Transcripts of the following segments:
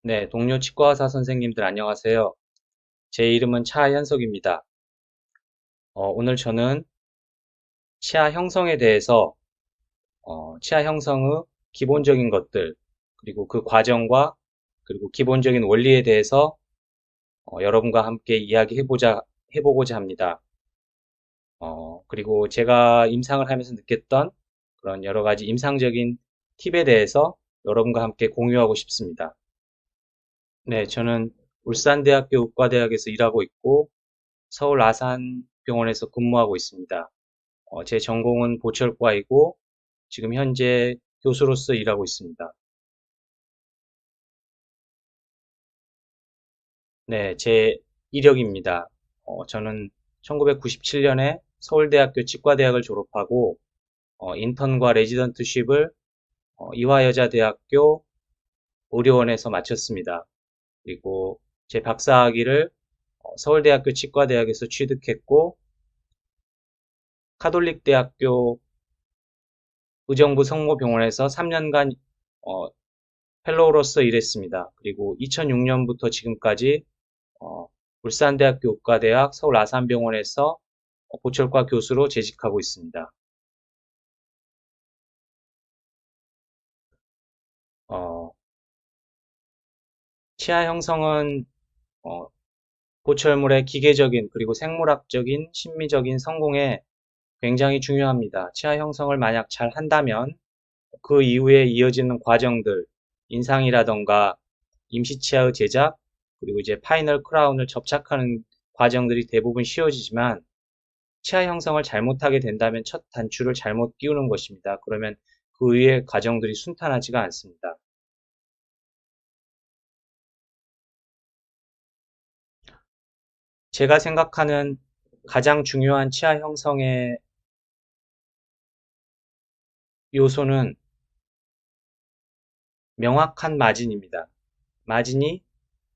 네, 동료 치과의사 선생님들 안녕하세요. 제 이름은 차현석입니다. 오늘 저는 치아 형성에 대해서 치아 형성의 기본적인 것들, 그리고 그 과정과 그리고 기본적인 원리에 대해서 여러분과 함께 해보고자 합니다. 그리고 제가 임상을 하면서 느꼈던 그런 여러 가지 임상적인 팁에 대해서 여러분과 함께 공유하고 싶습니다. 네, 저는 울산대학교 의과대학에서 일하고 있고 서울 아산병원에서 근무하고 있습니다. 제 전공은 보철과이고 지금 현재 교수로서 일하고 있습니다. 네, 제 이력입니다. 저는 1997년에 서울대학교 치과대학을 졸업하고 인턴과 레지던트십을 이화여자대학교 의료원에서 마쳤습니다. 그리고 제 박사학위를 서울대학교 치과대학에서 취득했고 카톨릭대학교 의정부 성모병원에서 3년간 펠로우로서 일했습니다. 그리고 2006년부터 지금까지 어, 울산대학교 의과대학 서울 아산병원에서 보철과 교수로 재직하고 있습니다. 어, 치아 형성은 어, 보철물의 기계적인 그리고 생물학적인 심미적인 성공에 굉장히 중요합니다. 치아 형성을 만약 잘 한다면 그 이후에 이어지는 과정들, 인상이라던가 임시치아의 제작, 그리고 이제 파이널 크라운을 접착하는 과정들이 대부분 쉬워지지만 치아 형성을 잘못하게 된다면 첫 단추를 잘못 끼우는 것입니다. 그러면 그 위의 과정들이 순탄하지가 않습니다. 제가 생각하는 가장 중요한 치아 형성의 요소는 명확한 마진입니다. 마진이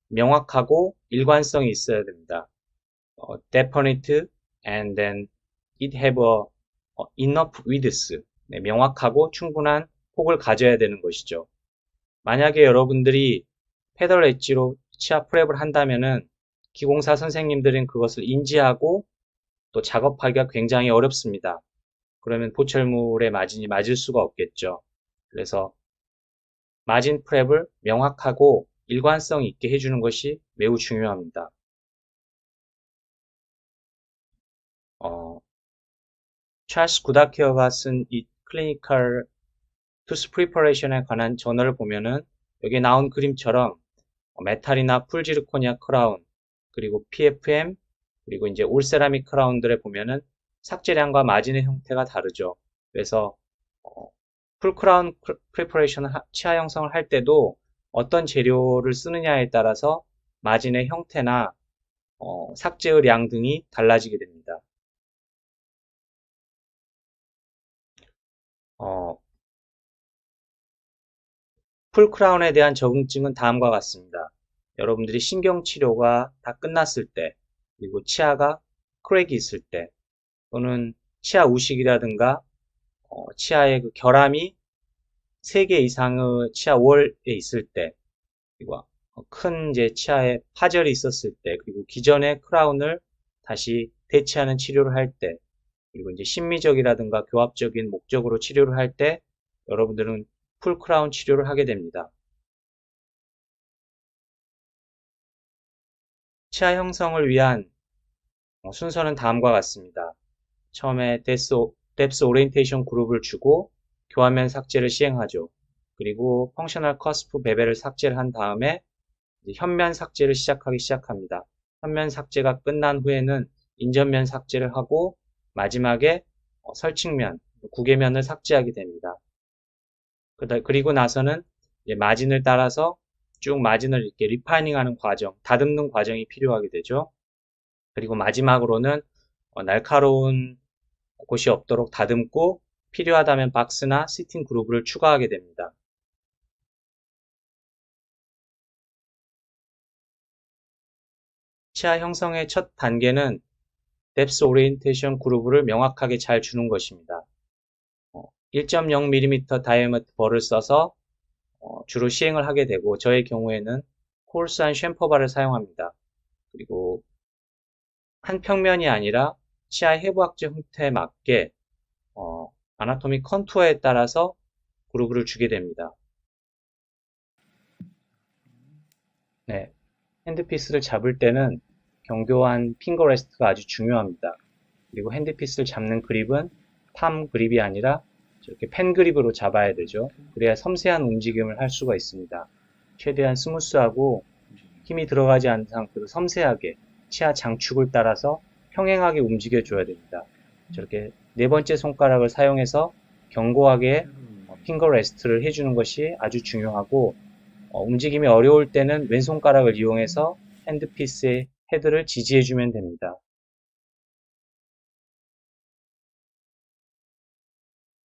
명확하고 일관성이 있어야 됩니다. definite and then it have a enough width. 네, 명확하고 충분한 폭을 가져야 되는 것이죠. 만약에 여러분들이 페덜 엣지로 치아 프랩을 한다면은 기공사 선생님들은 그것을 인지하고 또 작업하기가 굉장히 어렵습니다. 그러면 보철물의 마진이 맞을 수가 없겠죠. 그래서 마진 프랩을 명확하고 일관성 있게 해주는 것이 매우 중요합니다. 어, 찰스 구다케어가 쓴 이 클리니컬 투스 프리퍼레이션에 관한 저널을 보면은 여기에 나온 그림처럼 메탈이나 풀지르코니아 크라운 그리고 PFM 그리고 이제 올세라믹 크라운들에 보면은 삭제량과 마진의 형태가 다르죠. 그래서 어, 풀 크라운 프리퍼레이션 치아 형성을 할 때도 어떤 재료를 쓰느냐에 따라서 마진의 형태나 삭제의 량 등이 달라지게 됩니다. 어, 풀 크라운에 대한 적응증은 다음과 같습니다. 여러분들이 신경치료가 다 끝났을 때, 그리고 치아가 크랙이 있을 때, 또는 치아 우식이라든가 치아의 그 결함이 3개 이상의 치아 월에 있을 때, 그리고 큰 이제 치아에 파절이 있었을 때, 그리고 기존의 크라운을 다시 대체하는 치료를 할 때, 그리고 이제 심미적이라든가 교합적인 목적으로 치료를 할 때, 여러분들은 풀 크라운 치료를 하게 됩니다. 치아 형성을 위한 순서는 다음과 같습니다. 처음에 뎁스 오리엔테이션 그룹을 주고 교환면 삭제를 시행하죠. 그리고 펑셔널 커스프 베벨을 삭제를 한 다음에 현면 삭제를 시작합니다. 현면 삭제가 끝난 후에는 인전면 삭제를 하고 마지막에 설측면, 구개면을 삭제하게 됩니다. 그리고 나서는 마진을 따라서 쭉 마진을 이렇게 리파이닝하는 과정, 다듬는 과정이 필요하게 되죠. 그리고 마지막으로는 날카로운 곳이 없도록 다듬고 필요하다면 박스나 시팅 그루브를 추가하게 됩니다. 치아 형성의 첫 단계는 뎁스 오리엔테이션 그루브를 명확하게 잘 주는 것입니다. 1.0mm 다이아미터 벌을 써서 주로 시행을 하게 되고 저의 경우에는 코르스한 쉔퍼바를 사용합니다. 그리고 한 평면이 아니라 치아 해부학적 형태에 맞게 아나토미 컨투어에 따라서 그루브를 주게 됩니다. 네, 핸드피스를 잡을 때는 견고한 핑거 레스트가 아주 중요합니다. 그리고 핸드피스를 잡는 그립은 팜 그립이 아니라 이렇게 펜 그립으로 잡아야 되죠. 그래야 섬세한 움직임을 할 수가 있습니다. 최대한 스무스하고 힘이 들어가지 않은 상태로 섬세하게 치아 장축을 따라서 평행하게 움직여줘야 됩니다. 저렇게 네 번째 손가락을 사용해서 견고하게 핑거 레스트를 해주는 것이 아주 중요하고 움직임이 어려울 때는 왼손가락을 이용해서 핸드피스의 헤드를 지지해주면 됩니다.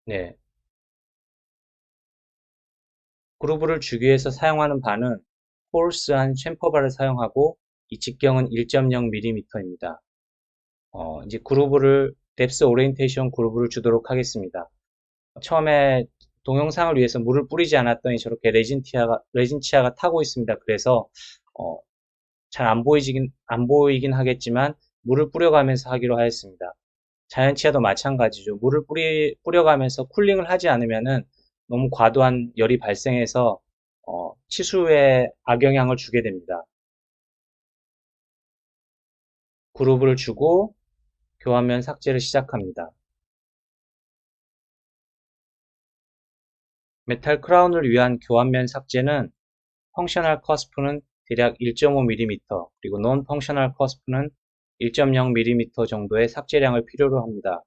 네, 그루브를 주기 위해서 사용하는 바는 코르스한 챔퍼바를 사용하고 이 직경은 1.0mm입니다. 이제 그루브를 뎁스 오리엔테이션 그루브를 주도록 하겠습니다. 처음에 동영상을 위해서 물을 뿌리지 않았더니 저렇게 레진 치아가 타고 있습니다. 그래서 잘 안 보이긴 하겠지만 물을 뿌려가면서 하기로 하였습니다. 자연 치아도 마찬가지죠. 물을 뿌려가면서 쿨링을 하지 않으면은 너무 과도한 열이 발생해서 치수에 악영향을 주게 됩니다. 그루브를 주고 교환면 삭제를 시작합니다. 메탈 크라운을 위한 교환면 삭제는 펑셔널 커스프는 대략 1.5mm 그리고 논 펑셔널 커스프는 1.0mm 정도의 삭제량을 필요로 합니다.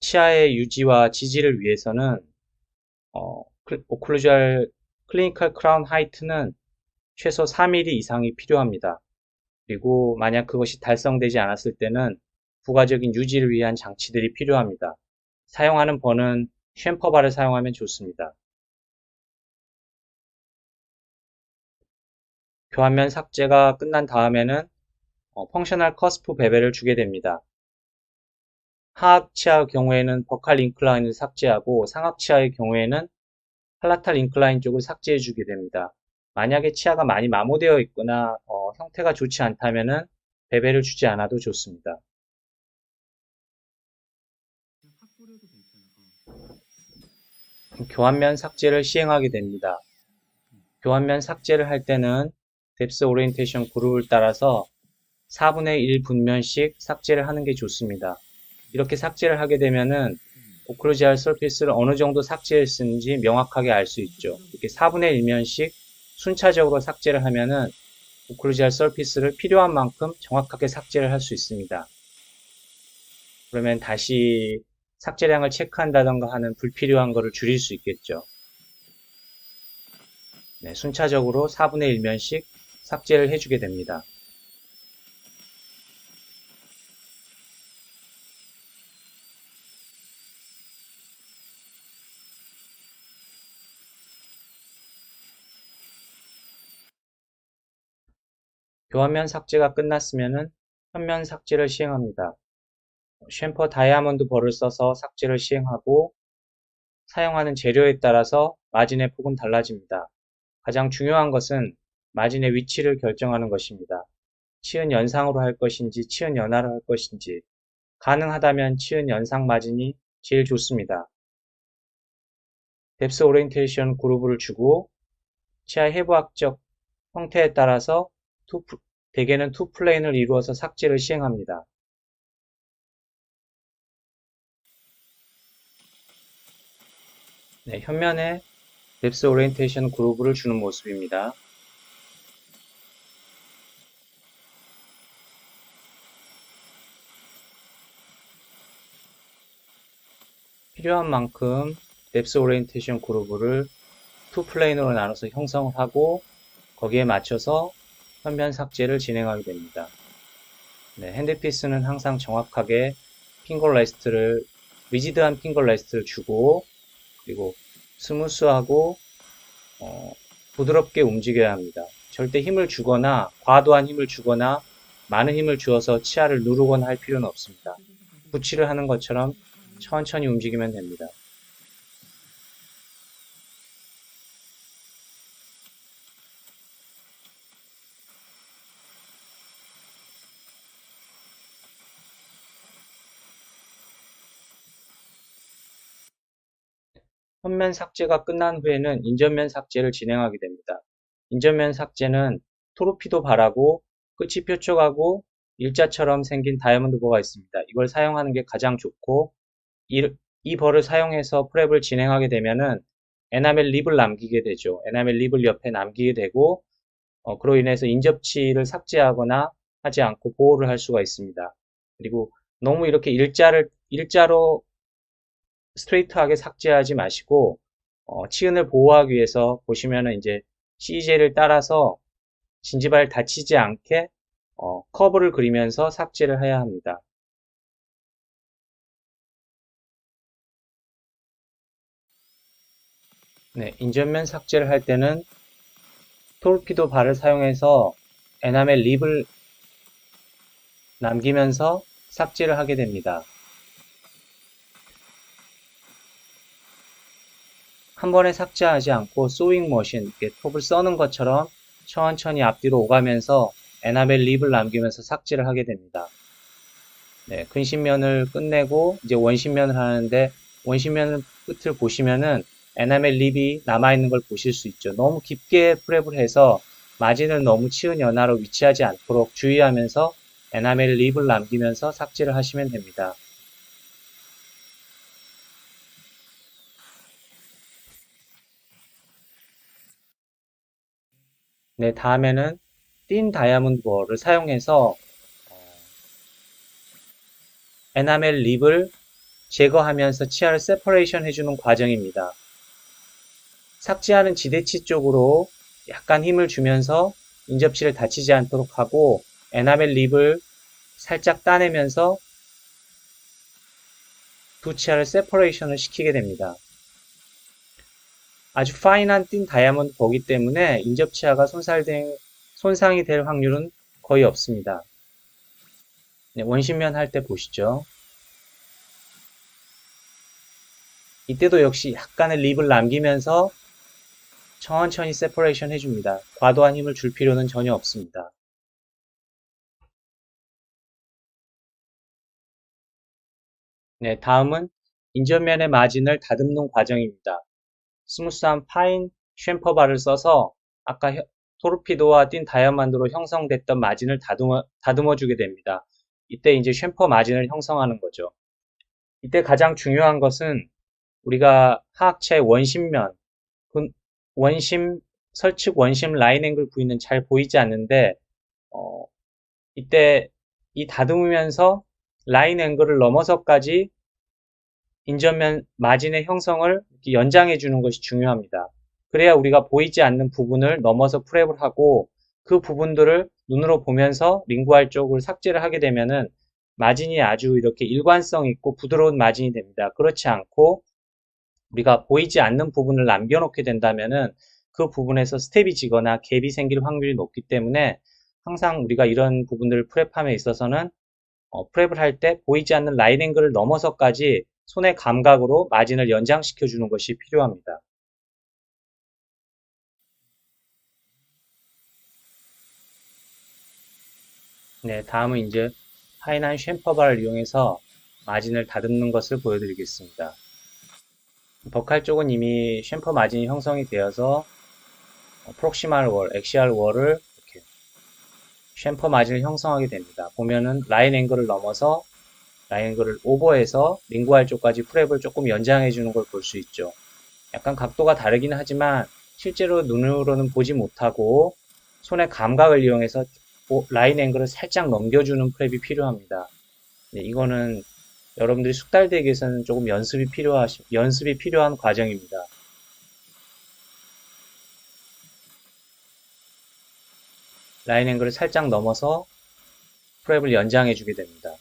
치아의 유지와 지지를 위해서는 오클루주얼 클리니컬 크라운 하이트는 최소 4mm 이상이 필요합니다. 그리고 만약 그것이 달성되지 않았을 때는 부가적인 유지를 위한 장치들이 필요합니다. 사용하는 번은 쉔퍼바를 사용하면 좋습니다. 교환면 삭제가 끝난 다음에는 펑셔널 커스프 베벨을 주게 됩니다. 하악 치아의 경우에는 버칼 인클라인을 삭제하고 상악 치아의 경우에는 팔라탈 인클라인 쪽을 삭제해 주게 됩니다. 만약에 치아가 많이 마모되어 있거나 형태가 좋지 않다면은 베벨을 주지 않아도 좋습니다. 교환면 삭제를 시행하게 됩니다. 교환면 삭제를 할 때는 뎁스 오리엔테이션 그룹을 따라서 4분의 1 분면씩 삭제를 하는 게 좋습니다. 이렇게 삭제를 하게 되면은 오클루지얼 서피스를 어느 정도 삭제했는지 명확하게 알 수 있죠. 이렇게 4분의 1면씩 순차적으로 삭제를 하면은 오클루지얼 서피스를 필요한 만큼 정확하게 삭제를 할 수 있습니다. 그러면 다시 삭제량을 체크한다던가 하는 불필요한 거를 줄일 수 있겠죠. 네, 순차적으로 4분의 1면씩 삭제를 해주게 됩니다. 교환면 삭제가 끝났으면 현면 삭제를 시행합니다. 쉔퍼 다이아몬드 벌을 써서 삭제를 시행하고 사용하는 재료에 따라서 마진의 폭은 달라집니다. 가장 중요한 것은 마진의 위치를 결정하는 것입니다. 치은 연상으로 할 것인지 치은 연하로 할 것인지 가능하다면 치은 연상 마진이 제일 좋습니다. 뎁스 오리엔테이션 그루브를 주고 치아 해부학적 형태에 따라서 대개는 투 플레인을 이루어서 삭제를 시행합니다. 네, 현면에 뎁스 오리엔테이션 그루브를 주는 모습입니다. 필요한 만큼 뎁스 오리엔테이션 그루브를 투 플레인으로 나눠서 형성을 하고 거기에 맞춰서 현면 삭제를 진행하게 됩니다. 네, 핸드피스는 항상 정확하게 핑거 레스트를 리지드한 핑거 레스트를 주고 그리고 스무스하고 부드럽게 움직여야 합니다. 절대 힘을 주거나 과도한 힘을 주거나 많은 힘을 주어서 치아를 누르거나 할 필요는 없습니다. 붙이를 하는 것처럼 천천히 움직이면 됩니다. 현면 삭제가 끝난 후에는 인전면 삭제를 진행하게 됩니다. 인전면 삭제는 토르피도 발하고 끝이 뾰족하고 일자처럼 생긴 다이아몬드 버가 있습니다. 이걸 사용하는 게 가장 좋고 이 벌을 사용해서 프랩을 진행하게 되면은 에나멜 립을 남기게 되죠. 에나멜 립을 옆에 남기게 되고 그로 인해서 인접치를 삭제하거나 하지 않고 보호를 할 수가 있습니다. 그리고 너무 이렇게 일자로 스트레이트하게 삭제하지 마시고 치은을 보호하기 위해서 보시면은 이제 CJ를 따라서 진지발 다치지 않게 커브를 그리면서 삭제를 해야 합니다. 네, 인전면 삭제를 할 때는 토르피도 발을 사용해서 에나멜 립을 남기면서 삭제를 하게 됩니다. 한 번에 삭제하지 않고 소잉 머신, 톱을 써는 것처럼 천천히 앞뒤로 오가면서 에나멜 립을 남기면서 삭제를 하게 됩니다. 네, 근신면을 끝내고 이제 원신면을 하는데 원신면 끝을 보시면은 에나멜 립이 남아있는 걸 보실 수 있죠. 너무 깊게 프랩을 해서 마진을 너무 치은 연화로 위치하지 않도록 주의하면서 에나멜 립을 남기면서 삭제를 하시면 됩니다. 네, 다음에는 띤 다이아몬드 버를 사용해서 에나멜 립을 제거하면서 치아를 세퍼레이션 해주는 과정입니다. 삭제하는 지대치 쪽으로 약간 힘을 주면서 인접치를 다치지 않도록 하고 에나멜 립을 살짝 따내면서 두 치아를 세퍼레이션을 시키게 됩니다. 아주 파인한 띤 다이아몬드 버기 때문에 인접치아가 손상이 될 확률은 거의 없습니다. 네, 원심면 할 때 보시죠. 이때도 역시 약간의 립을 남기면서 천천히 세퍼레이션 해줍니다. 과도한 힘을 줄 필요는 전혀 없습니다. 네, 다음은 인접면의 마진을 다듬는 과정입니다. 스무스한 파인 쉔퍼바를 써서 아까 토르피도와 띤 다이아몬드로 형성됐던 마진을 다듬어 주게 됩니다. 이때 이제 쉔퍼 마진을 형성하는 거죠. 이때 가장 중요한 것은 우리가 하악체의 원심면, 원심, 설측 원심 라인 앵글 부위는 잘 보이지 않는데 어, 이때 이 다듬으면서 라인 앵글을 넘어서까지 인접면 마진의 형성을 연장해 주는 것이 중요합니다. 그래야 우리가 보이지 않는 부분을 넘어서 프랩을 하고 그 부분들을 눈으로 보면서 링구알 쪽을 삭제를 하게 되면은 마진이 아주 이렇게 일관성 있고 부드러운 마진이 됩니다. 그렇지 않고 우리가 보이지 않는 부분을 남겨놓게 된다면은 그 부분에서 스텝이 지거나 갭이 생길 확률이 높기 때문에 항상 우리가 이런 부분들을 프랩함에 있어서는 프랩을 할 때 보이지 않는 라인 앵글을 넘어서까지 손의 감각으로 마진을 연장시켜 주는 것이 필요합니다. 네, 다음은 이제 파이난 쉔퍼바를 이용해서 마진을 다듬는 것을 보여드리겠습니다. 버칼 쪽은 이미 쉔퍼 마진이 형성이 되어서 프록시말 월, 엑시알 월을 이렇게 쉔퍼 마진을 형성하게 됩니다. 보면은 라인 앵글을 넘어서 라인 앵글을 오버해서 링구알 쪽까지 프랩을 조금 연장해 주는 걸 볼 수 있죠. 약간 각도가 다르긴 하지만 실제로 눈으로는 보지 못하고 손의 감각을 이용해서 라인 앵글을 살짝 넘겨주는 프랩이 필요합니다. 네, 이거는 여러분들이 숙달되기 위해서는 조금 연습이 필요한 과정입니다. 라인 앵글을 살짝 넘어서 프랩을 연장해 주게 됩니다.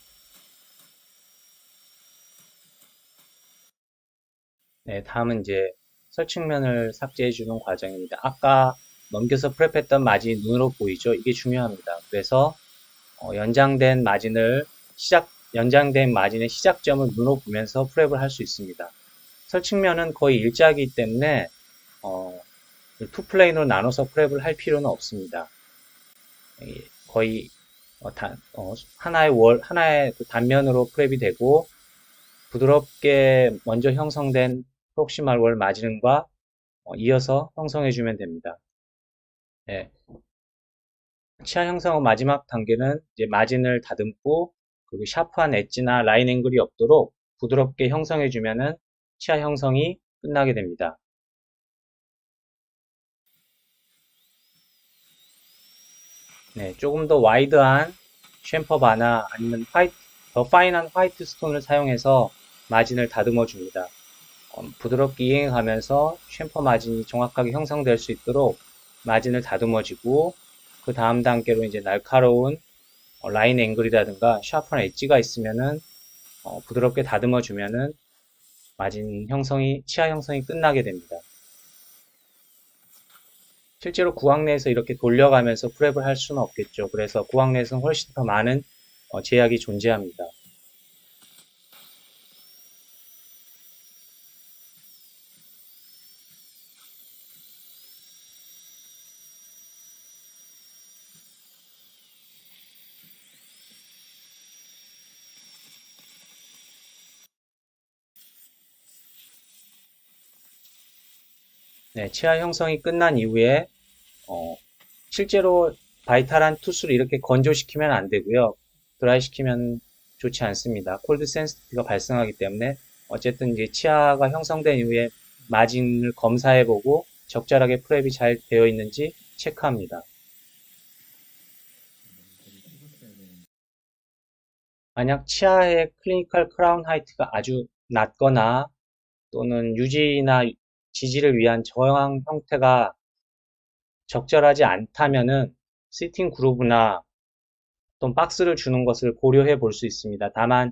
네, 다음은 이제 설측면을 삭제해 주는 과정입니다. 아까 넘겨서 프랩했던 마진이 눈으로 보이죠? 이게 중요합니다. 그래서 연장된 마진의 시작점을 눈으로 보면서 프랩을 할 수 있습니다. 설측면은 거의 일자이기 때문에 투 플레인으로 나눠서 프랩을 할 필요는 없습니다. 거의 하나의 그 단면으로 프랩이 되고 부드럽게 먼저 형성된 프록시말 월 마진과 이어서 형성해주면 됩니다. 예, 치아 형성 마지막 단계는 이제 마진을 다듬고 그리고 샤프한 엣지나 라인 앵글이 없도록 부드럽게 형성해주면은 치아 형성이 끝나게 됩니다. 네, 조금 더 와이드한 챔퍼 바나 아니면 더 파인한 화이트 스톤을 사용해서 마진을 다듬어 줍니다. 부드럽게 이행해 가면서 챔퍼 마진이 정확하게 형성될 수 있도록 마진을 다듬어 주고 그 다음 단계로 이제 날카로운 라인 앵글이라든가 샤프한 엣지가 있으면은 부드럽게 다듬어 주면은 마진 형성이 치아 형성이 끝나게 됩니다. 실제로 구강 내에서 이렇게 돌려가면서 프랩을 할 수는 없겠죠. 그래서 구강 내에서는 훨씬 더 많은 제약이 존재합니다. 네, 치아 형성이 끝난 이후에 실제로 바이탈한 투수를 이렇게 건조시키면 안 되고요. 드라이 시키면 좋지 않습니다. 콜드 센시티브가 발생하기 때문에 어쨌든 이제 치아가 형성된 이후에 마진을 검사해보고 적절하게 프랩이 잘 되어 있는지 체크합니다. 만약 치아의 클리니컬 크라운 하이트가 아주 낮거나 또는 유지나 지지를 위한 저항 형태가 적절하지 않다면은 시팅 그루브나 또는 박스를 주는 것을 고려해 볼 수 있습니다. 다만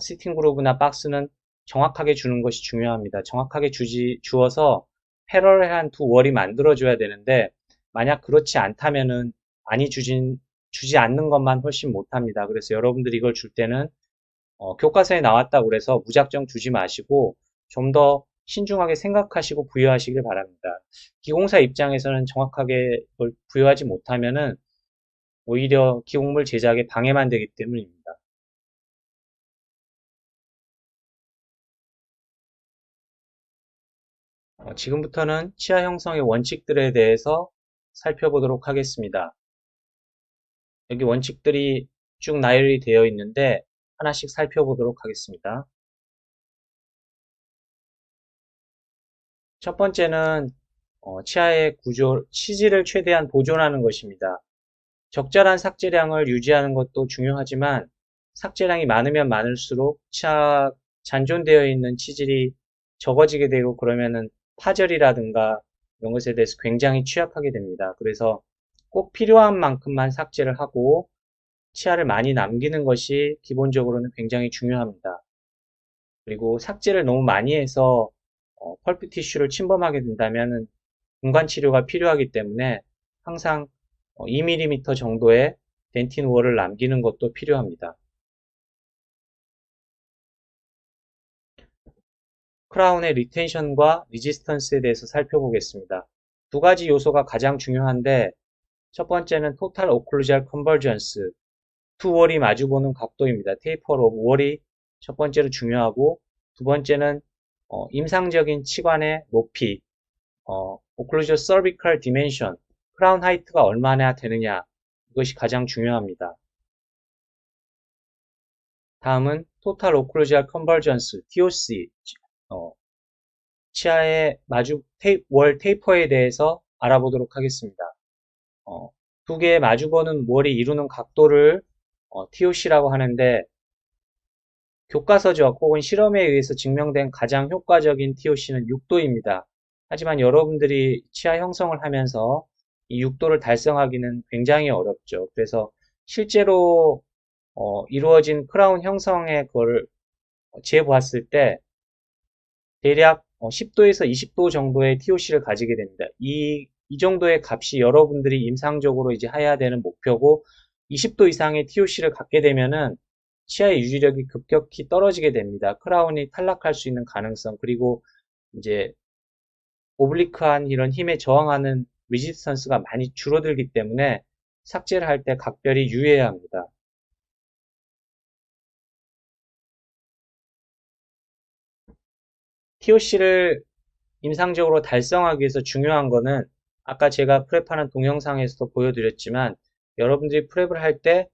시팅 그루브나 박스는 정확하게 주는 것이 중요합니다. 정확하게 주어서 패러렐한 두 월이 만들어줘야 되는데 만약 그렇지 않다면은 많이 주지 않는 것만 훨씬 못합니다. 그래서 여러분들이 이걸 줄 때는 교과서에 나왔다고 그래서 무작정 주지 마시고 좀 더 신중하게 생각하시고 부여하시길 바랍니다. 기공사 입장에서는 정확하게 그걸 부여하지 못하면은 오히려 기곡물 제작에 방해만 되기 때문입니다. 지금부터는 치아 형성의 원칙들에 대해서 살펴보도록 하겠습니다. 여기 원칙들이 쭉 나열이 되어 있는데 하나씩 살펴보도록 하겠습니다. 첫 번째는 치아의 치질을 최대한 보존하는 것입니다. 적절한 삭제량을 유지하는 것도 중요하지만 삭제량이 많으면 많을수록 잔존되어 있는 치질이 적어지게 되고 그러면은 파절이라든가 이런 것에 대해서 굉장히 취약하게 됩니다. 그래서 꼭 필요한 만큼만 삭제를 하고 치아를 많이 남기는 것이 기본적으로는 굉장히 중요합니다. 그리고 삭제를 너무 많이 해서 펄프 티슈를 침범하게 된다면 분간 치료가 필요하기 때문에 항상 2mm 정도의 덴틴 월을 남기는 것도 필요합니다. 크라운의 리텐션과 리지스턴스에 대해서 살펴보겠습니다. 두 가지 요소가 가장 중요한데 첫 번째는 토탈 오클루잘 컨버전스, 두 월이 마주보는 각도입니다. 테이퍼 오브 월이 첫 번째로 중요하고 두 번째는 임상적인 치관의 높이, 오클루저 서비컬 디멘션, 크라운 하이트가 얼마나 되느냐 이것이 가장 중요합니다. 다음은 토탈 오클루지얼 컨버전스 TOC 치아의 월 테이퍼에 대해서 알아보도록 하겠습니다. 두 개의 마주보는 월이 이루는 각도를 TOC라고 하는데 교과서적 혹은 실험에 의해서 증명된 가장 효과적인 TOC는 6도입니다. 하지만 여러분들이 치아 형성을 하면서 이 6도를 달성하기는 굉장히 어렵죠. 그래서 실제로 이루어진 크라운 형성의 그걸 재보았을 때 대략 10도에서 20도 정도의 TOC를 가지게 됩니다. 이 정도의 값이 여러분들이 임상적으로 이제 해야 되는 목표고 20도 이상의 TOC를 갖게 되면은 치아의 유지력이 급격히 떨어지게 됩니다. 크라운이 탈락할 수 있는 가능성 그리고 이제 오블리크한 이런 힘에 저항하는 리지스턴스가 많이 줄어들기 때문에 삭제를 할 때 각별히 유의해야 합니다. POC를 임상적으로 달성하기 위해서 중요한 거는 아까 제가 프랩하는 동영상에서도 보여드렸지만 여러분들이 프랩을 할 때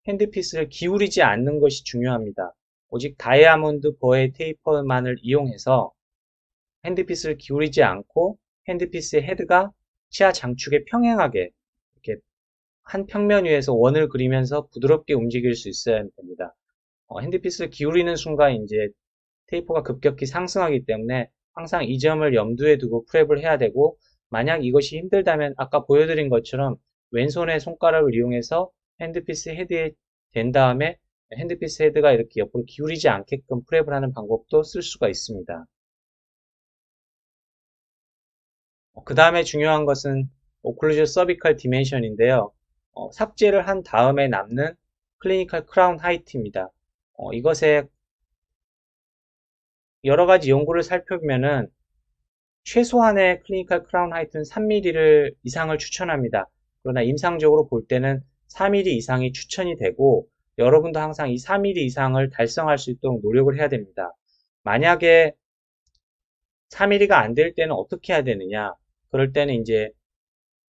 핸드피스를 기울이지 않는 것이 중요합니다. 오직 다이아몬드 버의 테이퍼만을 이용해서 핸드피스를 기울이지 않고 핸드피스의 헤드가 치아 장축에 평행하게 이렇게 한 평면 위에서 원을 그리면서 부드럽게 움직일 수 있어야 됩니다. 핸드피스를 기울이는 순간 이제 테이퍼가 급격히 상승하기 때문에 항상 이 점을 염두에 두고 프랩을 해야 되고 만약 이것이 힘들다면 아까 보여드린 것처럼 왼손의 손가락을 이용해서 핸드피스 헤드에 댄 다음에 핸드피스 헤드가 이렇게 옆으로 기울이지 않게끔 프랩을 하는 방법도 쓸 수가 있습니다. 그 다음에 중요한 것은 오클루전 서비컬 디멘션인데요. 삭제를 한 다음에 남는 클리니컬 크라운 하이트입니다. 이것에 여러 가지 연구를 살펴보면은 최소한의 클리니컬 크라운 하이트는 3mm 이상을 추천합니다. 그러나 임상적으로 볼 때는 4mm 이상이 추천이 되고 여러분도 항상 이 4mm 이상을 달성할 수 있도록 노력을 해야 됩니다. 만약에 4mm가 안 될 때는 어떻게 해야 되느냐? 그럴 때는 이제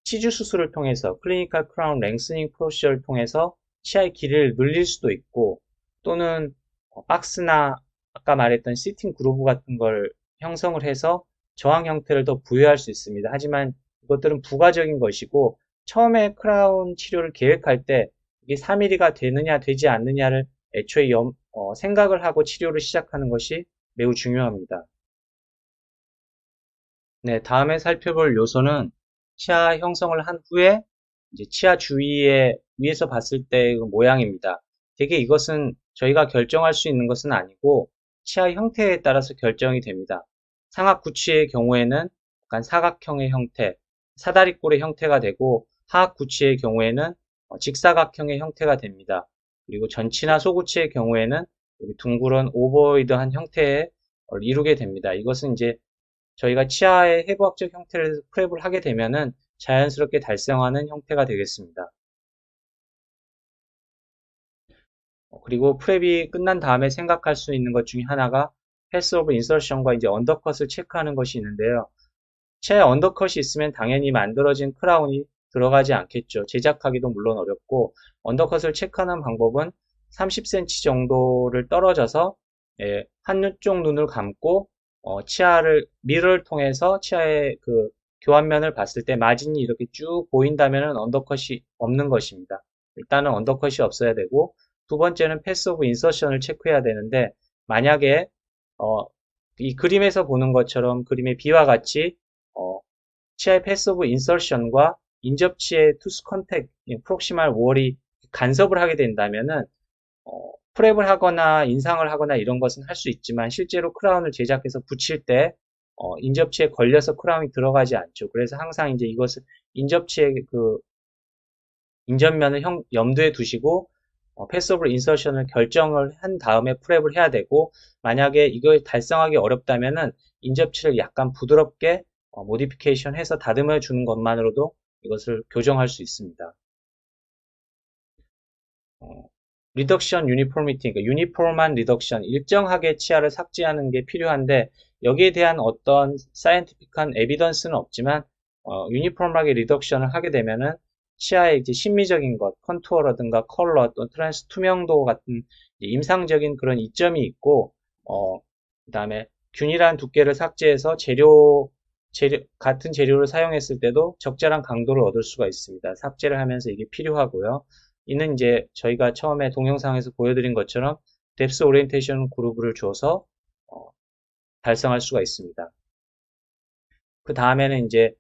치주 수술을 통해서 클리니컬 크라운 랭스닝 프로시저를 통해서 치아의 길이를 늘릴 수도 있고 또는 박스나 아까 말했던 시팅 그루브 같은 걸 형성을 해서 저항 형태를 더 부여할 수 있습니다. 하지만 이것들은 부가적인 것이고 처음에 크라운 치료를 계획할 때 이게 3mm가 되느냐 되지 않느냐를 애초에 생각을 하고 치료를 시작하는 것이 매우 중요합니다. 네, 다음에 살펴볼 요소는 치아 형성을 한 후에 이제 치아 주위에 위에서 봤을 때의 그 모양입니다. 되게 이것은 저희가 결정할 수 있는 것은 아니고 치아 형태에 따라서 결정이 됩니다. 상악구치의 경우에는 약간 사각형의 형태, 사다리꼴의 형태가 되고 하악구치의 경우에는 직사각형의 형태가 됩니다. 그리고 전치나 소구치의 경우에는 둥그런 오버이드한 형태에 이루게 됩니다. 이것은 이제 저희가 치아의 해부학적 형태를 프랩을 하게 되면은 자연스럽게 달성하는 형태가 되겠습니다. 그리고 프랩이 끝난 다음에 생각할 수 있는 것 중에 하나가 패스 오브 인서션과 이제 언더컷을 체크하는 것이 있는데요. 치아에 언더컷이 있으면 당연히 만들어진 크라운이 들어가지 않겠죠. 제작하기도 물론 어렵고 언더컷을 체크하는 방법은 30cm 정도를 떨어져서 한쪽 눈을 감고 치아를 미러를 통해서 치아의 그 교환면을 봤을 때 마진이 이렇게 쭉 보인다면 언더컷이 없는 것입니다. 일단은 언더컷이 없어야 되고 두 번째는 패스 오브 인서션을 체크해야 되는데 만약에 어, 이 그림에서 보는 것처럼 그림의 B와 같이 치아의 패스 오브 인서션과 인접치의 투스 컨택, 프록시말 월이 간섭을 하게 된다면은 프랩을 하거나 인상을 하거나 이런 것은 할 수 있지만 실제로 크라운을 제작해서 붙일 때 인접치에 걸려서 크라운이 들어가지 않죠. 그래서 항상 이제 이것을 인접치의 그 인접면을 염두에 두시고 패스 오브 인서션을 결정을 한 다음에 프랩을 해야 되고 만약에 이걸 달성하기 어렵다면은 인접치를 약간 부드럽게 모디피케이션 해서 다듬어 주는 것만으로도 이것을 교정할 수 있습니다. 리덕션 유니포미티, 그러니까 유니폼한 리덕션, 일정하게 치아를 삭제하는 게 필요한데 여기에 대한 어떤 사이언티픽한 에비던스는 없지만 유니폼하게 리덕션을 하게 되면은 치아의 이제 심미적인 것, 컨투어라든가 컬러, 또 트랜스 투명도 같은 임상적인 그런 이점이 있고 그다음에 균일한 두께를 삭제해서 같은 재료를 사용했을 때도 적절한 강도를 얻을 수가 있습니다. 삭제를 하면서 이게 필요하고요. 이는 이제 저희가 처음에 동영상에서 보여드린 것처럼 뎁스 오리엔테이션 그룹을 줘서 달성할 수가 있습니다. 그 다음에는 이제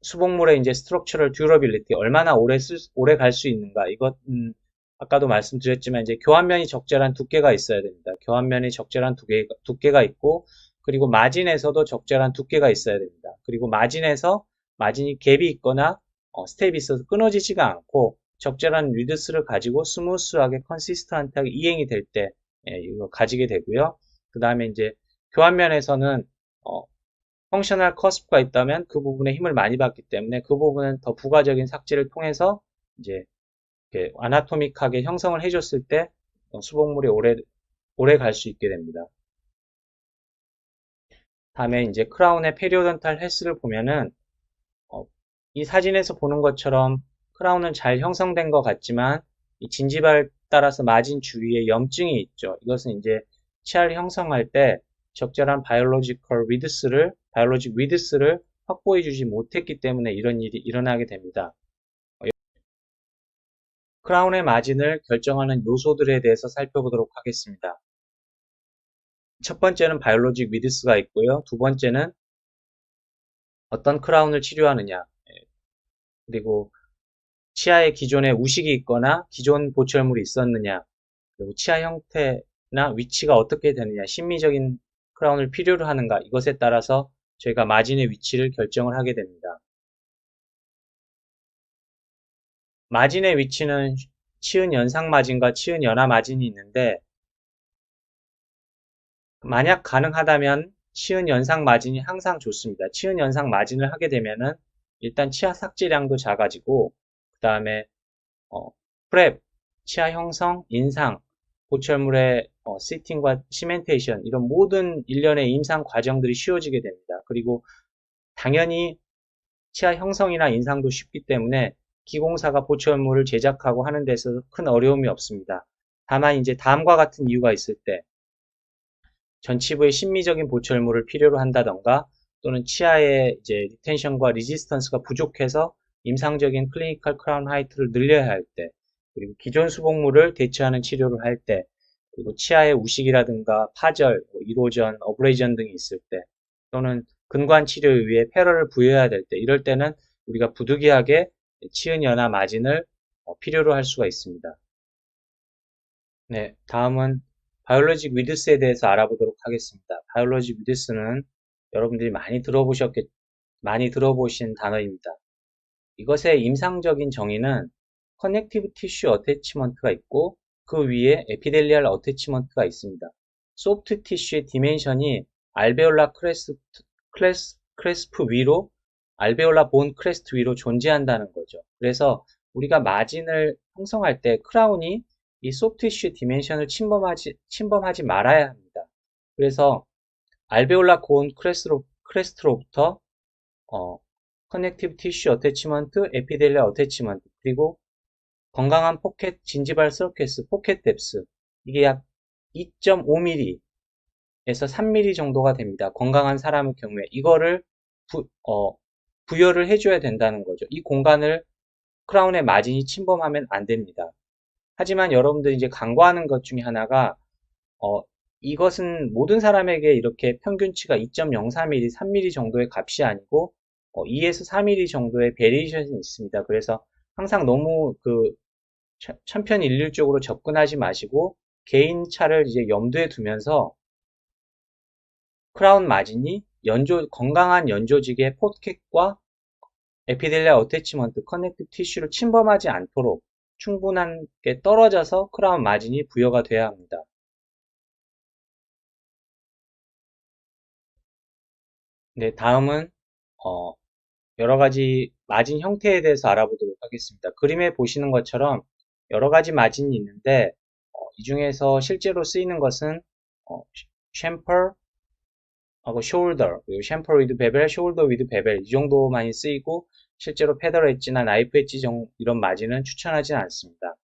수복물의 이제 스트럭처럴 듀러빌리티 얼마나 오래 갈 수 있는가 이것 아까도 말씀드렸지만 이제 교환면이 적절한 두께가 있어야 됩니다. 교환면이 적절한 두께가 있고 그리고 마진에서도 적절한 두께가 있어야 됩니다. 그리고 마진이 갭이 있거나 스텝이 있어서 끊어지지가 않고 적절한 리드스를 가지고 스무스하게 컨시스턴트하게 이행이 될 때 이거 가지게 되고요. 그 다음에 이제 교환면에서는 펑셔널 커스프가 있다면 그 부분에 힘을 많이 받기 때문에 그 부분은 더 부가적인 삭제를 통해서 이제 이렇게 아나토믹하게 형성을 해줬을 때 수복물이 오래 갈 수 있게 됩니다. 다음에 이제 크라운의 페리오던탈 헬스를 보면은 이 사진에서 보는 것처럼 크라운은 잘 형성된 것 같지만 이 진지발 따라서 마진 주위에 염증이 있죠. 이것은 이제 치아를 형성할 때 적절한 바이올로직 위드스를 확보해 주지 못했기 때문에 이런 일이 일어나게 됩니다. 크라운의 마진을 결정하는 요소들에 대해서 살펴보도록 하겠습니다. 첫 번째는 바이올로직 위드스가 있고요. 두 번째는 어떤 크라운을 치료하느냐, 그리고 치아에 기존에 우식이 있거나 기존 보철물이 있었느냐, 그리고 치아 형태나 위치가 어떻게 되느냐, 심미적인 크라운을 필요로 하는가, 이것에 따라서 저희가 마진의 위치를 결정을 하게 됩니다. 마진의 위치는 치은 연상 마진과 치은 연하 마진이 있는데, 만약 가능하다면 치은 연상 마진이 항상 좋습니다. 치은 연상 마진을 하게 되면은 일단 치아 삭제량도 작아지고, 그 다음에 프랩, 치아 형성, 인상, 보철물의 시팅과 시멘테이션, 이런 모든 일련의 임상 과정들이 쉬워지게 됩니다. 그리고 당연히 치아 형성이나 인상도 쉽기 때문에 기공사가 보철물을 제작하고 하는 데서 큰 어려움이 없습니다. 다만 이제 다음과 같은 이유가 있을 때 전치부의 심미적인 보철물을 필요로 한다던가 또는 치아의 이제 리텐션과 리지스턴스가 부족해서 임상적인 클리니컬 크라운 하이트를 늘려야 할 때, 그리고 기존 수복물을 대체하는 치료를 할 때, 그리고 치아의 우식이라든가 파절, 이로전, 어브레이전 등이 있을 때, 또는 근관 치료에 의해 패러를 부여해야 될 때, 이럴 때는 우리가 부득이하게 치은 연화 마진을 필요로 할 수가 있습니다. 네, 다음은 바이올로직 위드스에 대해서 알아보도록 하겠습니다. 바이올로직 위드스는 여러분들이 많이 들어보신 단어입니다. 이것의 임상적인 정의는 커넥티브 티슈 어태치먼트가 있고 그 위에 에피델리알 어태치먼트가 있습니다. 소프트 티슈의 디멘션이 알베올라 크레스프 위로, 알베올라 본 크레스트 위로 존재한다는 거죠. 그래서 우리가 마진을 형성할 때 크라운이 이 소프트 티슈의 디멘션을 침범하지 말아야 합니다. 그래서 알베올라 본 크레스트로부터 커넥티브 티슈 어태치먼트, 에피델리아 어태치먼트, 그리고 건강한 포켓 진지발 서케스, 포켓 뎁스, 이게 약 2.5mm에서 3mm 정도가 됩니다. 건강한 사람의 경우에 이거를 부여를 해줘야 된다는 거죠. 이 공간을 크라운의 마진이 침범하면 안 됩니다. 하지만 여러분들이 이제 간과하는 것 중에 하나가 이것은 모든 사람에게 이렇게 평균치가 2.03mm, 3mm 정도의 값이 아니고 2에서 4mm 정도의 베리에이션이 있습니다. 그래서 항상 너무 천편일률적으로 접근하지 마시고 개인 차를 이제 염두에 두면서 크라운 마진이 건강한 연조직의 포켓과 에피델리아 어태치먼트, 커넥티브 티슈를 침범하지 않도록 충분하게 떨어져서 크라운 마진이 부여가 돼야 합니다. 네, 다음은 여러 가지 마진 형태에 대해서 알아보도록 하겠습니다. 그림에 보시는 것처럼 여러 가지 마진이 있는데 이 중에서 실제로 쓰이는 것은 챔퍼하고 숄더, 그리고 챔퍼 위드 베벨, 숄더 위드 베벨 이 정도 많이 쓰이고 실제로 페더럴 엣지나 나이프 엣지 이런 마진은 추천하지 않습니다.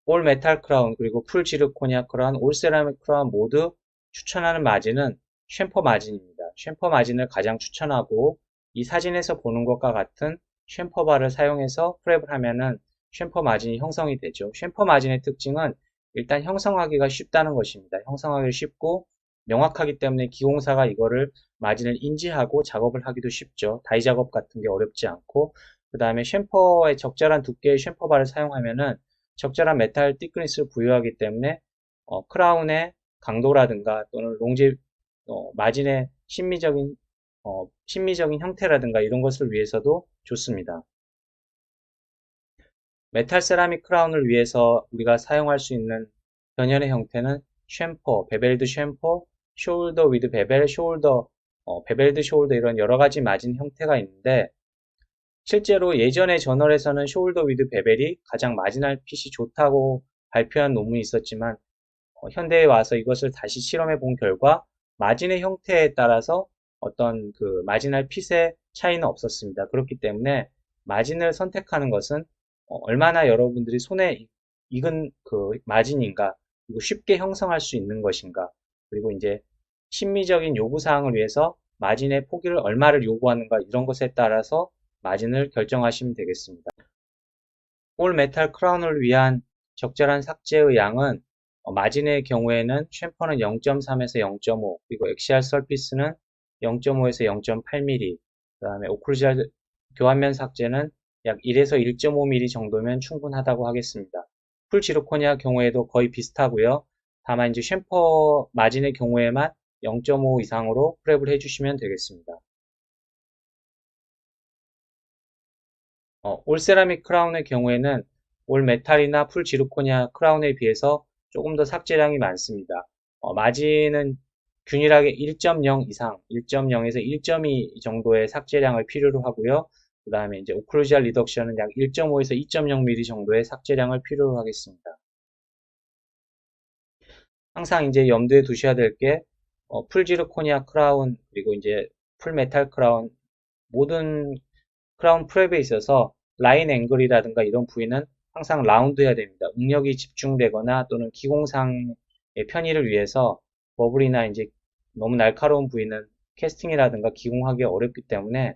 올 메탈 크라운 그리고 풀 지르코니아 크라운, 올 세라믹 크라운 모두 추천하는 마진은 챔퍼 마진입니다. 챔퍼 마진을 가장 추천하고 이 사진에서 보는 것과 같은 챔퍼 바를 사용해서 프랩을 하면은 챔퍼 마진이 형성이 되죠. 챔퍼 마진의 특징은 일단 형성하기가 쉽다는 것입니다. 형성하기 쉽고 명확하기 때문에 기공사가 이거를 마진을 인지하고 작업을 하기도 쉽죠. 다이 작업 같은 게 어렵지 않고 그 다음에 챔퍼의 적절한 두께의 챔퍼 바를 사용하면은 적절한 메탈 티크니스를 부여하기 때문에 크라운의 강도라든가 또는 마진의 심미적인 형태라든가 이런 것을 위해서도 좋습니다. 메탈 세라믹 크라운을 위해서 우리가 사용할 수 있는 변연의 형태는 챔퍼, 베벨드 챔퍼, 숄더 위드 베벨, 베벨드 숄더 이런 여러 가지 마진 형태가 있는데 실제로 예전의 저널에서는 숄더 위드 베벨이 가장 마지날 핏이 좋다고 발표한 논문이 있었지만 현대에 와서 이것을 다시 실험해 본 결과 마진의 형태에 따라서 어떤 그 마지널 핏의 차이는 없었습니다. 그렇기 때문에 마진을 선택하는 것은 얼마나 여러분들이 손에 익은 그 마진인가, 그리고 쉽게 형성할 수 있는 것인가, 그리고 이제 심미적인 요구사항을 위해서 마진의 포기를 얼마를 요구하는가, 이런 것에 따라서 마진을 결정하시면 되겠습니다. 올 메탈 크라운을 위한 적절한 삭제의 양은 마진의 경우에는 챔퍼는 0.3에서 0.5, 그리고 엑시알 서피스는 0.5에서 0.8mm, 그 다음에 오클루잘 교환면 삭제는 약 1에서 1.5mm 정도면 충분하다고 하겠습니다. 풀 지르코니아 경우에도 거의 비슷하고요. 다만 이제 챔퍼 마진의 경우에만 0.5 이상으로 프랩을 해주시면 되겠습니다. 올 세라믹 크라운의 경우에는 올 메탈이나 풀 지르코니아 크라운에 비해서 조금 더 삭제량이 많습니다. 마진은 균일하게 1.0 이상, 1.0에서 1.2 정도의 삭제량을 필요로 하고요. 그 다음에 이제 오클루지얼 리덕션은 약 1.5에서 2.0mm 정도의 삭제량을 필요로 하겠습니다. 항상 이제 염두에 두셔야 될 게, 풀 지르코니아 크라운, 그리고 이제 풀 메탈 크라운, 모든 크라운 프랩에 있어서 라인 앵글이라든가 이런 부위는 항상 라운드해야 됩니다. 응력이 집중되거나 또는 기공상의 편의를 위해서 버블이나 이제 너무 날카로운 부위는 캐스팅이라든가 기공하기 어렵기 때문에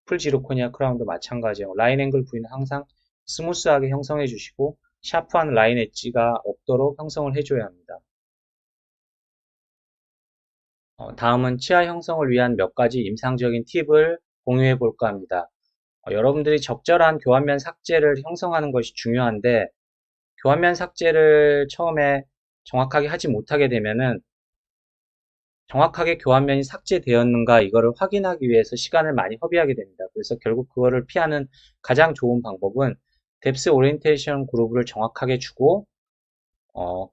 풀 지르코니아 크라운도 마찬가지예요. 라인 앵글 부위는 항상 스무스하게 형성해 주시고 샤프한 라인 엣지가 없도록 형성을 해줘야 합니다. 다음은 치아 형성을 위한 몇 가지 임상적인 팁을 공유해 볼까 합니다. 여러분들이 적절한 교환면 삭제를 형성하는 것이 중요한데, 교환면 삭제를 처음에 정확하게 하지 못하게 되면은 정확하게 교환면이 삭제되었는가 이거를 확인하기 위해서 시간을 많이 허비하게 됩니다. 그래서 결국 그거를 피하는 가장 좋은 방법은 뎁스 오리엔테이션 그루브를 정확하게 주고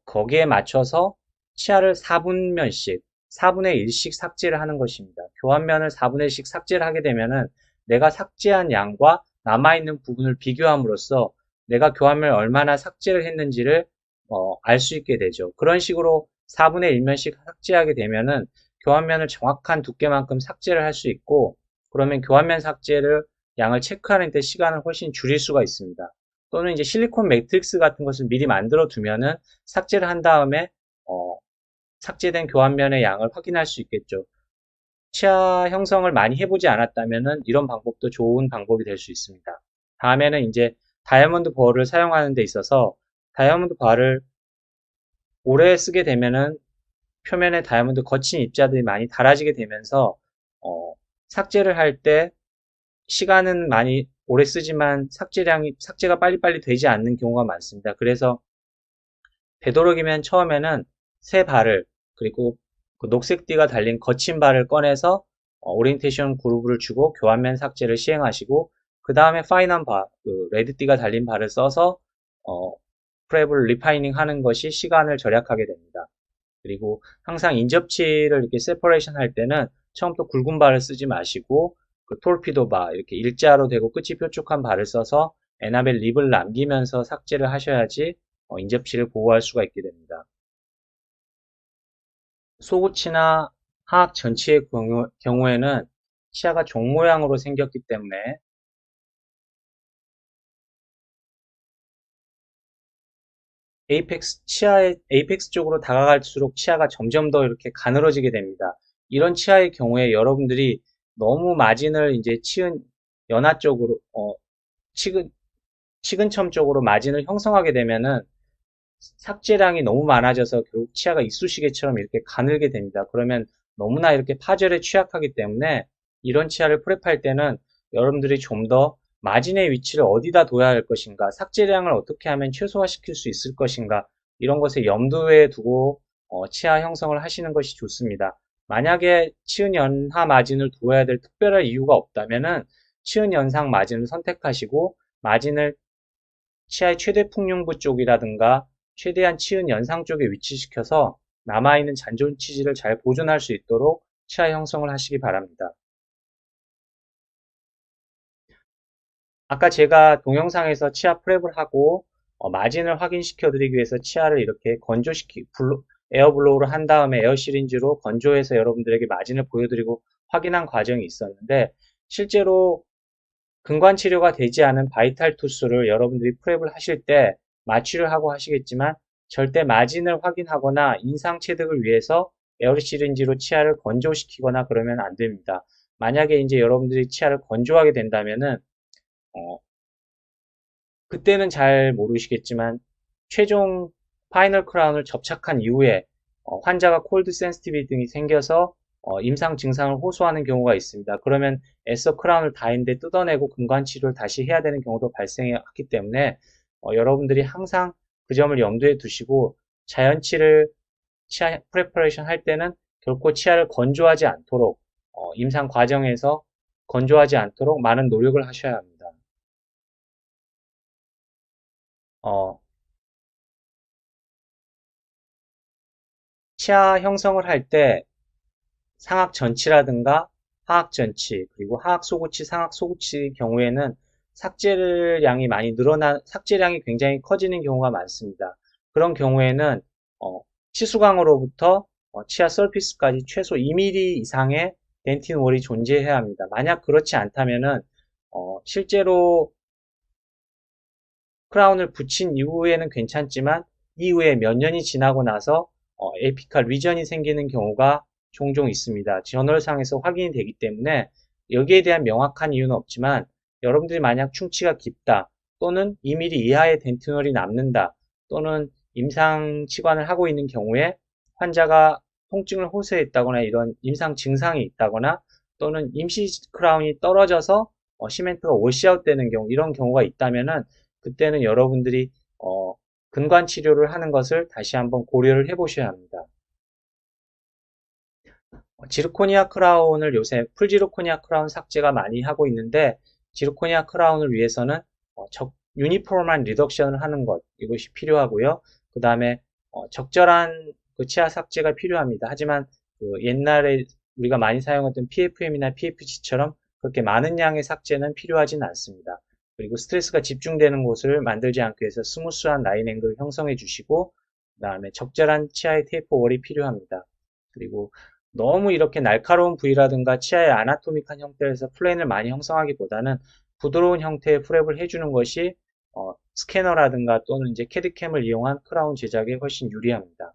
거기에 맞춰서 치아를 4분면씩 4분의 1씩 삭제를 하는 것입니다. 교환면을 4분의 1씩 삭제를 하게 되면은 내가 삭제한 양과 남아있는 부분을 비교함으로써 내가 교환면을 얼마나 삭제를 했는지를 알 수 있게 되죠. 그런 식으로 4분의 1면씩 삭제하게 되면은 교환면을 정확한 두께만큼 삭제를 할 수 있고, 그러면 교환면 삭제를 양을 체크하는 데 시간을 훨씬 줄일 수가 있습니다. 또는 이제 실리콘 매트릭스 같은 것을 미리 만들어 두면은 삭제를 한 다음에 삭제된 교환면의 양을 확인할 수 있겠죠. 치아 형성을 많이 해보지 않았다면은 이런 방법도 좋은 방법이 될 수 있습니다. 다음에는 이제 다이아몬드 버를 사용하는 데 있어서 다이아몬드 바를 오래 쓰게 되면은 표면에 다이아몬드 거친 입자들이 많이 닳아지게 되면서 삭제를 할 때 시간은 많이 오래 쓰지만 삭제가 빨리빨리 되지 않는 경우가 많습니다. 그래서 되도록이면 처음에는 새 발을, 그리고 그 녹색띠가 달린 거친 발을 꺼내서 오리엔테이션 그루브를 주고 교환면 삭제를 시행하시고, 그 다음에 파인한 바, 그 레드띠가 달린 발을 써서 프랩을 리파이닝 하는 것이 시간을 절약하게 됩니다. 그리고 항상 인접치를 이렇게 세퍼레이션 할 때는 처음부터 굵은 발을 쓰지 마시고 그 톨피도 바, 이렇게 일자로 되고 끝이 뾰족한 발을 써서 에나멜 립을 남기면서 삭제를 하셔야지 인접치를 보호할 수가 있게 됩니다. 소구치나 하악 전치의 경우에는 치아가 종 모양으로 생겼기 때문에 치아의 에이펙스 쪽으로 다가갈수록 치아가 점점 더 이렇게 가늘어지게 됩니다. 이런 치아의 경우에 여러분들이 너무 마진을 이제 치은 연화 쪽으로, 치근점 쪽으로 마진을 형성하게 되면은 삭제량이 너무 많아져서 결국 치아가 이쑤시개처럼 이렇게 가늘게 됩니다. 그러면 너무나 이렇게 파절에 취약하기 때문에 이런 치아를 프랩할 때는 여러분들이 좀 더 마진의 위치를 어디다 둬야 할 것인가, 삭제량을 어떻게 하면 최소화시킬 수 있을 것인가, 이런 것을 염두에 두고 치아 형성을 하시는 것이 좋습니다. 만약에 치은 연하 마진을 두어야 될 특별한 이유가 없다면은 치은 연상 마진을 선택하시고 마진을 치아의 최대 풍흉부 쪽이라든가 최대한 치은 연상 쪽에 위치시켜서 남아있는 잔존 치질을 잘 보존할 수 있도록 치아 형성을 하시기 바랍니다. 아까 제가 동영상에서 치아 프랩을 하고 마진을 확인시켜 드리기 위해서 치아를 이렇게 에어블로우를 한 다음에 에어 시린지로 건조해서 여러분들에게 마진을 보여드리고 확인한 과정이 있었는데, 실제로 근관 치료가 되지 않은 바이탈 투스를 여러분들이 프랩을 하실 때 마취를 하고 하시겠지만, 절대 마진을 확인하거나 인상 체득을 위해서 에어 시린지로 치아를 건조시키거나 그러면 안 됩니다. 만약에 이제 여러분들이 치아를 건조하게 된다면은 어, 그때는 잘 모르시겠지만, 최종 파이널 크라운을 접착한 이후에 환자가 콜드 센시티비티 등이 생겨서 임상 증상을 호소하는 경우가 있습니다. 그러면 애써 크라운을 다 했는데 뜯어내고 근관 치료를 다시 해야 되는 경우도 발생했기 때문에 여러분들이 항상 그 점을 염두에 두시고, 자연치를 치아 프레퍼레이션 할 때는 결코 치아를 건조하지 않도록, 임상 과정에서 건조하지 않도록 많은 노력을 하셔야 합니다. 어, 치아 형성을 할 때 상악 전치라든가 하악 전치, 그리고 하악 소구치, 상악 소구치 경우에는 삭제량이 굉장히 커지는 경우가 많습니다. 그런 경우에는 치수광으로부터 치아 서피스까지 최소 2mm 이상의 덴틴 월이 존재해야 합니다. 만약 그렇지 않다면은 실제로 크라운을 붙인 이후에는 괜찮지만, 이후에 몇 년이 지나고 나서 에피칼 리전이 생기는 경우가 종종 있습니다. 저널상에서 확인이 되기 때문에 여기에 대한 명확한 이유는 없지만, 여러분들이 만약 충치가 깊다, 또는 2mm 이하의 덴티널이 남는다, 또는 임상 치관을 하고 있는 경우에 환자가 통증을 호소했다거나 이런 임상 증상이 있다거나, 또는 임시 크라운이 떨어져서 시멘트가 워시아웃 되는 경우, 이런 경우가 있다면은 그때는 여러분들이 근관 치료를 하는 것을 다시 한번 고려를 해 보셔야 합니다. 지르코니아 크라운을 요새 풀지르코니아 크라운 삭제가 많이 하고 있는데, 지르코니아 크라운을 위해서는 유니폼한 리덕션을 하는 것, 이것이 필요하고요. 그 다음에 적절한 그 치아 삭제가 필요합니다. 하지만 그 옛날에 우리가 많이 사용했던 PFM이나 PFG처럼 그렇게 많은 양의 삭제는 필요하진 않습니다. 그리고 스트레스가 집중되는 곳을 만들지 않기 위해서 스무스한 라인 앵글을 형성해 주시고, 그 다음에 적절한 치아의 테이프 월이 필요합니다. 그리고 너무 이렇게 날카로운 부위라든가 치아의 아나토믹한 형태에서 플레인을 많이 형성하기보다는 부드러운 형태의 프랩을 해주는 것이 스캐너라든가 또는 이제 캐드캠을 이용한 크라운 제작에 훨씬 유리합니다.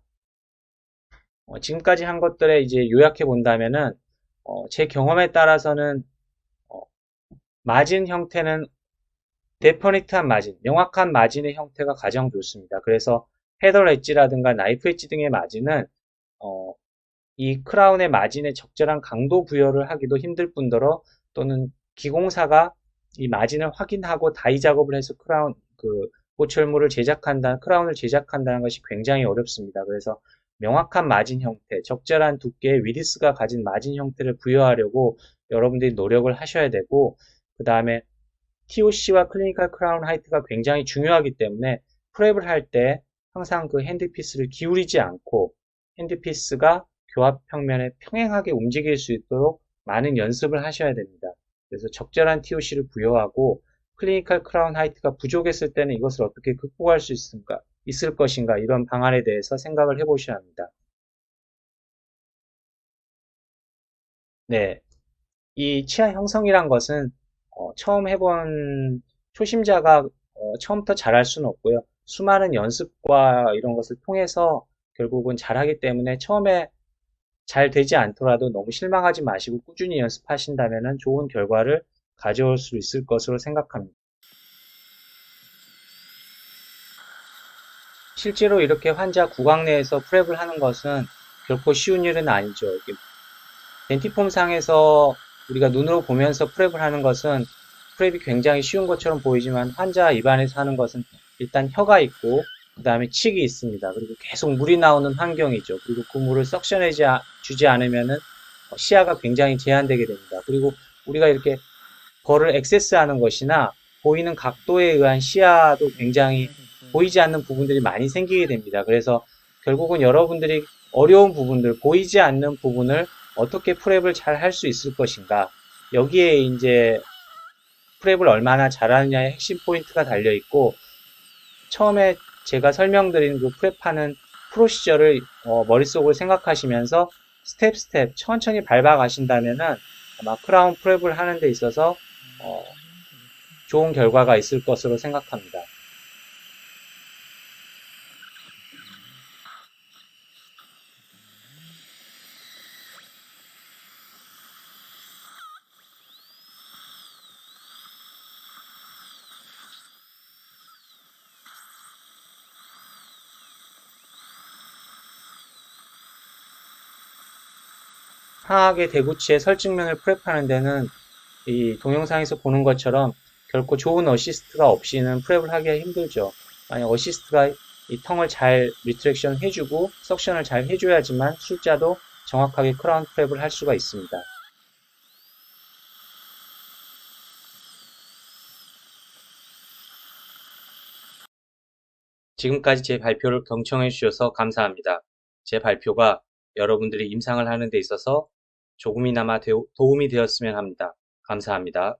지금까지 한 것들에 이제 요약해 본다면은 제 경험에 따라서는 마진 형태는 데퍼니트한 마진, 명확한 마진의 형태가 가장 좋습니다. 그래서 헤더 엣지라든가 나이프 엣지 등의 마진은 이 크라운의 마진에 적절한 강도 부여를 하기도 힘들 뿐더러, 또는 기공사가 이 마진을 확인하고 다이 작업을 해서 크라운을 제작한다는 것이 굉장히 어렵습니다. 그래서 명확한 마진 형태, 적절한 두께의 위디스가 가진 마진 형태를 부여하려고 여러분들이 노력을 하셔야 되고, 그 다음에 TOC와 클리니컬 크라운 하이트가 굉장히 중요하기 때문에 프랩을 할 때 항상 그 핸드피스를 기울이지 않고 핸드피스가 교합 평면에 평행하게 움직일 수 있도록 많은 연습을 하셔야 됩니다. 그래서 적절한 TOC를 부여하고, 클리니컬 크라운 하이트가 부족했을 때는 이것을 어떻게 극복할 수 있을 것인가, 이런 방안에 대해서 생각을 해보셔야 합니다. 네, 이 치아 형성이란 것은 처음 해본 초심자가 처음부터 잘할 수는 없고요. 수많은 연습과 이런 것을 통해서 결국은 잘하기 때문에, 처음에 잘 되지 않더라도 너무 실망하지 마시고 꾸준히 연습하신다면 좋은 결과를 가져올 수 있을 것으로 생각합니다. 실제로 이렇게 환자 구강 내에서 프랩을 하는 것은 결코 쉬운 일은 아니죠. 덴티폼 상에서 우리가 눈으로 보면서 프랩을 하는 것은 프랩이 굉장히 쉬운 것처럼 보이지만, 환자 입안에서 하는 것은 일단 혀가 있고 그 다음에 칙이 있습니다. 그리고 계속 물이 나오는 환경이죠. 그리고 그 물을 석션해 주지 않으면은 시야가 굉장히 제한되게 됩니다. 그리고 우리가 이렇게 벌을 액세스하는 것이나 보이는 각도에 의한 시야도 굉장히 보이지 않는 부분들이 많이 생기게 됩니다. 그래서 결국은 여러분들이 어려운 부분들, 보이지 않는 부분을 어떻게 프랩을 잘 할 수 있을 것인가, 여기에 이제 프랩을 얼마나 잘하느냐의 핵심 포인트가 달려 있고, 처음에 제가 설명드린 그 프랩하는 프로시저를 머릿속으로 생각하시면서 스텝 천천히 밟아 가신다면은 아마 크라운 프랩을 하는 데 있어서 좋은 결과가 있을 것으로 생각합니다. 하악의 대구치의 설직면을 프랩하는 데는 이 동영상에서 보는 것처럼 결코 좋은 어시스트가 없이는 프랩을 하기가 힘들죠. 만약 어시스트가 이 텅을 잘 리트랙션 해주고 석션을 잘 해줘야지만 술자도 정확하게 크라운 프랩을 할 수가 있습니다. 지금까지 제 발표를 경청해 주셔서 감사합니다. 제 발표가 여러분들이 임상을 하는 데 있어서 조금이나마 도움이 되었으면 합니다. 감사합니다.